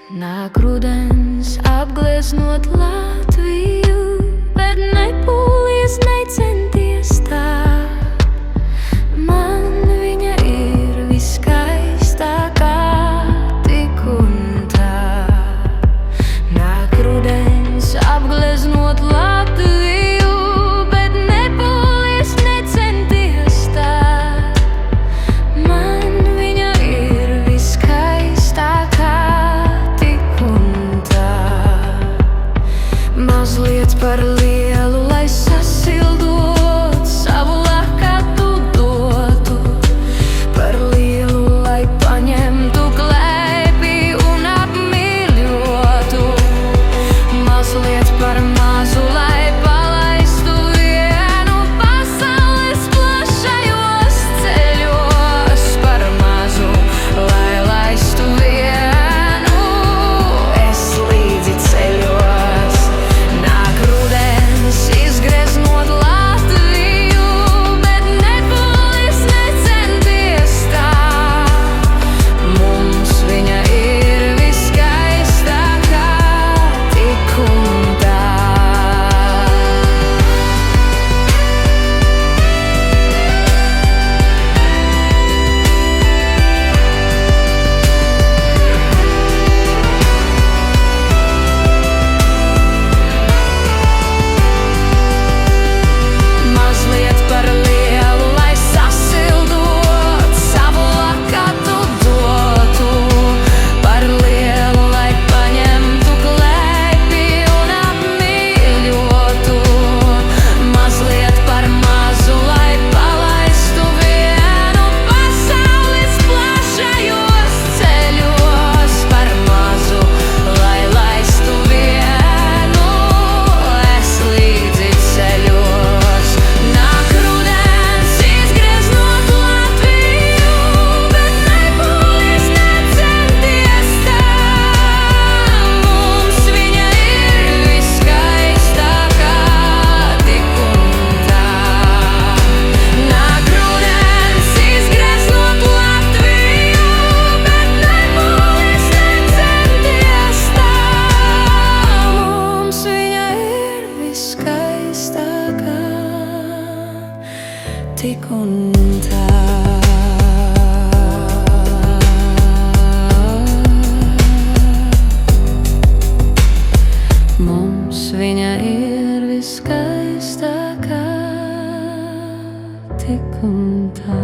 Nāk rudens apgleznot Latviju, bet nepūlies, necenties tā. Man viņa ir viskaistākā tik un tā. Nāk rudens apgleznot Latviju, bet nepūlies, necenties tā. Man viņa ir viskaistākā tik un tā. Mazliet par lielu, lai sasildot, savu lakatu dotu. Par lielu, lai paņemtu klēpī un apmīļotu. Mazliet par mazu, lai palaistu vienu pasaules plašajos ceļos. Par mazu, lai laistu vienu es līdzi ceļos. Nāk rudens izgreznot Latviju, bet nepūlies, necenties tā. Mums viņa ir viskaistākā tik un tā. Mazliet par lielu, lai sasildot, savu lakatu dotu. Par lielu, lai paņemtu klēpī un apmīļotu. Mazliet par mazu, lai palaistu vienu pasaules plašajos ceļos. Par mazu, lai laistu vienu es līdzi ceļos. Nāk rudens izgreznot Latviju, bet nepūlies, necenties tā. Mums viņa ir viskaistākā tik un tā. Nāk rudens izgreznot Latviju, bet nepūlies, necenties tā. Mums viņa ir viskaistākā tik un tā. Mums viņa ir viskaistākā tik un tā.